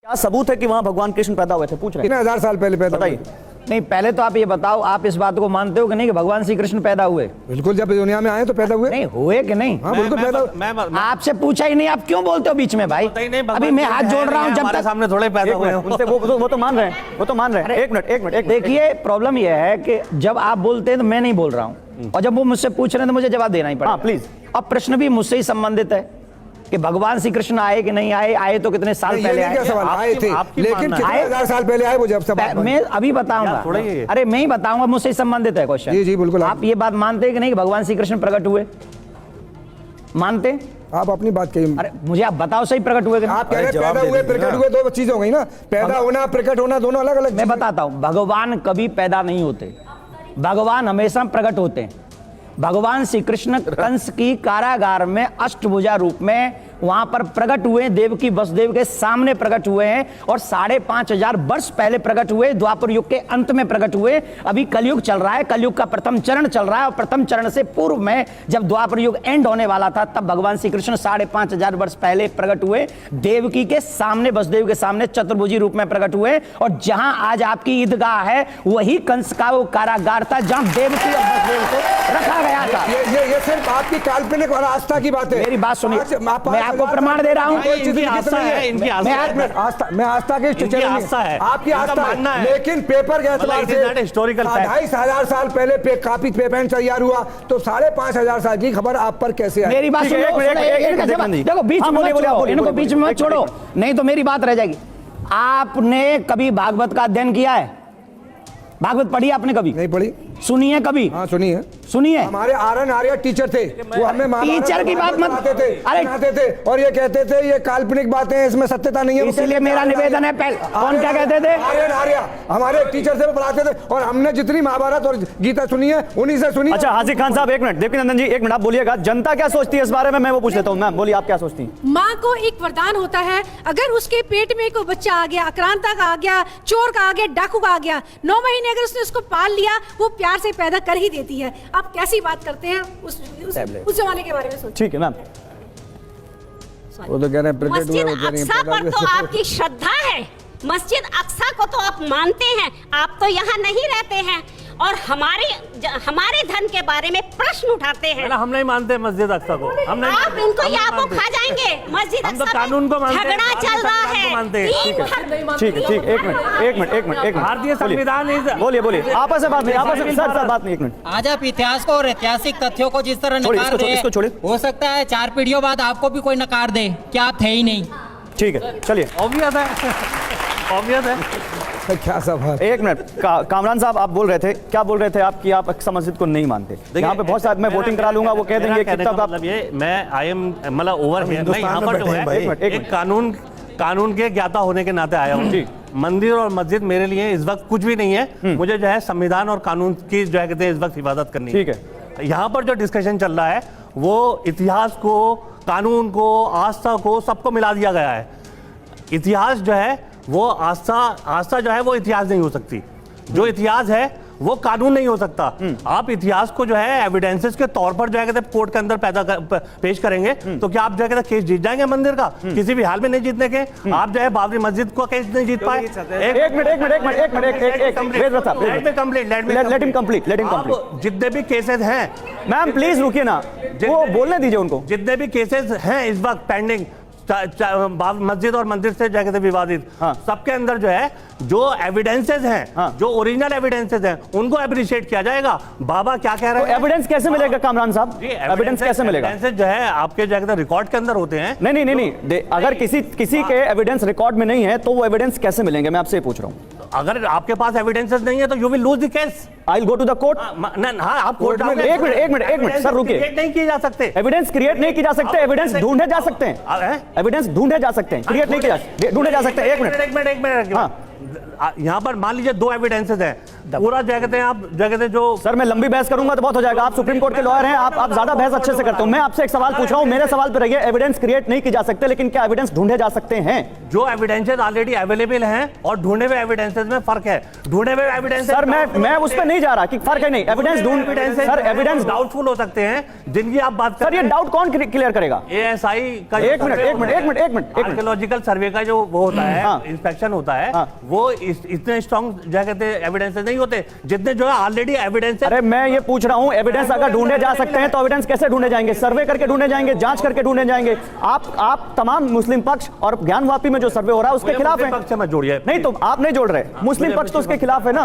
क्या सबूत है कि वहाँ भगवान कृष्ण पैदा हुए थे? पूछ रहे हैं। 3000 साल पहले पैदा हुए। नहीं, पहले तो आप ये बताओ, आप इस बात को मानते हो कि नहीं कि भगवान श्री कृष्ण पैदा हुए? बिल्कुल, जब दुनिया में आए तो पैदा हुए। नहीं हुए कि नहीं? हाँ बिल्कुल पैदा। आपसे पूछा ही नहीं, आप क्यों बोलते हो बीच में भाई? अभी मैं हाथ जोड़ रहा हूँ, जब तक सामने थोड़े पैदा हुए उनसे वो तो मान रहे हैं, वो तो मान रहे हैं। एक मिनट देखिए, प्रॉब्लम यह है कि जब आप बोलते हैं तो मैं नहीं बोल रहा हूँ, और जब वो मुझसे पूछ रहे हैं तो मुझे जवाब देना ही पड़ेगा। प्लीज। अब प्रश्न भी मुझसे ही संबंधित है कि भगवान श्री कृष्ण आए कि नहीं आए, आए तो कितने साल पहले आए? आए थे, लेकिन कितने हजार साल पहले आए वो जब सब मैं अभी बताऊंगा। अरे मैं ही बताऊंगा, मुझसे ही संबंधित है क्वेश्चन। जी जी बिल्कुल। आप ये बात मानते हैं कि नहीं कि भगवान श्री कृष्ण प्रकट हुए? मानते? आप अपनी बात कहिए। अरे मुझे आप बताओ, सही प्रकट हुए कि नहीं? आप कह रहे हैं पैदा हुए प्रकट हुए, दो चीज हो गई ना। पैदा होना प्रकट होना दोनों अलग अलग। मैं बताता हूं, भगवान कभी पैदा नहीं होते, भगवान हमेशा प्रकट होते हैं। भगवान श्री कृष्ण कंस की कारागार में अष्टभुजा रूप में वहां पर प्रकट हुए, देवकी वसुदेव के सामने प्रकट हुए हैं, और 5,500 वर्ष पहले प्रकट हुए, द्वापर युग के अंत में प्रकट हुए। अभी कलयुग चल रहा है, कलयुग का प्रथम चरण चल रहा है, और प्रथम चरण से पूर्व में जब द्वापर युग एंड होने वाला था, तब भगवान श्री कृष्ण 5,500 वर्ष पहले प्रकट हुए, देवकी के सामने, वसुदेव के सामने चतुर्भुजी रूप में प्रकट हुए। और जहां आज आपकी ईदगाह है, वही कंस का वो कारागार था जहां देवकी और वसुदेव को रखा गया था। ये सिर्फ आपकी काल्पनिक और आस्था की बात है। मेरी बात सुनिए, मैं आपको प्रमाण दे रहा हूं। मैं आस्था की आस्था है, आपकी आस्था है, लेकिन पेपर के एतबार से 2,500 साल पहले काफी पेपर तैयार हुआ, तो 5,500 साल की खबर आप पर कैसे आई? मेरी बात सुनो, देखो बीच में इनको बीच में मत छोड़ो, नहीं तो मेरी बात रह जाएगी। आपने कभी भागवत का अध्ययन किया है? भागवत पढ़ी आपने कभी? नहीं पढ़ी। सुनी है कभी? हाँ सुनी है। सुनी है? हमारे आर्यन आर्य टीचर थे, वो हमें टीचर की बात मत आते थे और ये कहते थे ये काल्पनिक बातें हैं, इसमें सत्यता नहीं है। इसलिए मेरा निवेदन है, कौन क्या कहते थे? आर्यन आर्य हमारे टीचर से पढ़ाते थे, और हमने जितनी महाभारत और गीता सुनी है उन्हीं से सुनी। अच्छा हाजिर खान साहब, एक मिनट। देवकीनंदन जी, एक मिनट आप बोलिएगा, जनता क्या सोचती है इस बारे में? मैं वो पूछ लेता हूँ। मैम बोलिए, आप क्या सोचती हैं? माँ को एक वरदान होता है, अगर उसके पेट में कोई बच्चा आ गया, आक्रांता का आ गया, चोर का आ गया, डाकू का आ गया, 9 महीने अगर उसने उसको पाल लिया, वो प्यार से पैदा कर ही देती है। आप कैसी बात करते हैं उस जमाने के बारे में सोचिए। ठीक है मैम। वो तो कह रहे हैं मस्जिद अक्सा पर तो आपकी श्रद्धा है, मस्जिद अक्सा को तो आप मानते हैं, आप तो यहाँ नहीं रहते हैं और हमारे धन के बारे में प्रश्न उठाते हैं। हम नहीं मानते मस्जिद अक्सा को, हम नहीं। आप इनको आपको खा जाएंगे। मस्जिद हम तो कानून को मानते हैं, झगड़ा चल रहा है। ठीक है, एक मिनट। भारतीय संविधान। बोलिए आपस में बात नहीं, आपस में सर बात नहीं। एक मिनट। आज आप इतिहास को और ऐतिहासिक तथ्यों को जिस तरह नकार रहे हैं, हो सकता है 4 पीढ़ियों बाद आपको भी कोई नकार दे कि आप थे ही नहीं। ठीक है, चलिए। ऑब्वियस है। क्या सवाल? एक मिनट, कामरान साहब आप बोल रहे थे, क्या बोल रहे थे आप कि आप अक्सा मस्जिद को नहीं मानते? यहाँ पे बहुत सारे, मैं वोटिंग करा लूंगा, वो कह देंगे कि तब आप, मैं आई एम मतलब ओवर हियर, मैं यहाँ पर जो है एक कानून के ज्ञाता होने के नाते आया हूँ। मंदिर और मस्जिद मेरे लिए इस वक्त कुछ भी नहीं है, मुझे जो है संविधान और कानून की जो है कहते हैं इस वक्त हिफाजत करनी है। ठीक है। यहाँ पर जो डिस्कशन चल रहा है वो इतिहास को, कानून को, आस्था को, सबको मिला दिया गया है। इतिहास जो है वो आस्था जो है वो इतिहास नहीं हो सकती, जो इतिहास है वो कानून नहीं हो सकता। आप इतिहास को जो है एविडेंसेस के तौर पर जो है कहते कोर्ट के अंदर पेश करेंगे, तो क्या आप जो है कहते केस जीत जाएंगे मंदिर का? किसी भी हाल में नहीं जीतने के। आप जो है बाबरी मस्जिद को केस नहीं जीत पाए। एक मिनट, जितने भी केसेस हैं, मैम प्लीज रुकिए ना, वो बोलने दीजिए उनको। जितने भी केसेस हैं इस वक्त पेंडिंग, मस्जिद और मंदिर से जो है विवादित, सबके अंदर जो है जो एविडेंसेस हैं, जो ओरिजिनल एविडेंसेस हैं, उनको अप्रिशिएट किया जाएगा। बाबा क्या कह रहे हैं? एविडेंस कैसे मिलेगा कामरान साहब? एविडेंस कैसे मिलेगा? एविडेंस जो है आपके जो है रिकॉर्ड के अंदर होते हैं। नहीं, अगर किसी के एविडेंस रिकॉर्ड में नहीं है तो वो एविडेंस कैसे मिलेंगे? मैं आपसे पूछ रहा हूँ। अगर आपके पास एविडेंसेस नहीं है तो you will lose the case. I will go to the court. आप कोर्ट में एक मिनट सर रुकिए। नहीं किए जा सकते, एविडेंस क्रिएट नहीं किए जा सकते, एविडेंस ढूंढे जा सकते हैं, एविडेंस ढूंढे जा सकते हैं, क्रिएट नहीं किए जा सकते, ढूंढे जा सकते हैं। एक मिनट। यहाँ पर मान लीजिए 2 एविडेंसेस हैं, पूरा क्या कहते हैं आप, क्या कहते हैं जो सर मैं लंबी बहस करूंगा तो बहुत हो जाएगा। आप सुप्रीम कोर्ट के लॉयर हैं, आप ज्यादा बहस अच्छे से करते हो। मैं आपसे एक सवाल पूछ रहा हूं, मेरे सवाल पे रहिए। एविडेंस क्रिएट नहीं की जा सकते, लेकिन क्या एविडेंस ढूंढे जा सकते हैं? जो एविडेंसेस ऑलरेडी अवेलेबल हैं और ढूंढे हुए एविडेंसेस में फर्क है। ढूंढे हुए एविडेंस सर मैं उस पर नहीं जा रहा कि फर्क है नहीं। एविडेंस सर एविडेंस डाउटफुल हो सकते हैं जिनकी आप बात कर सर, ये डाउट कौन क्लियर करेगा? एएसआई का एक मिनट आर्कियोलॉजिकल सर्वे का जो वो होता है, हाँ। इंस्पेक्शन होता है, हाँ। वो इतने स्ट्रॉन्ग क्या कहते हैं एविडेंसेस नहीं होते जितने जो है ऑलरेडी एविडेंस। अरे मैं ये पूछ रहा हूं, एविडेंस अगर ढूंढे जा सकते हैं तो एविडेंस कैसे ढूंढे जाएंगे? सर्वे करके ढूंढे जाएंगे, जांच करके ढूंढे जाएंगे। आप तमाम मुस्लिम पक्ष और ज्ञानवापी में जो सर्वे हो रहा है उसके खिलाफ है। पक्ष में जोड़िए नहीं तो आप नहीं जोड़ रहे, मुस्लिम पक्ष तो उसके खिलाफ है ना।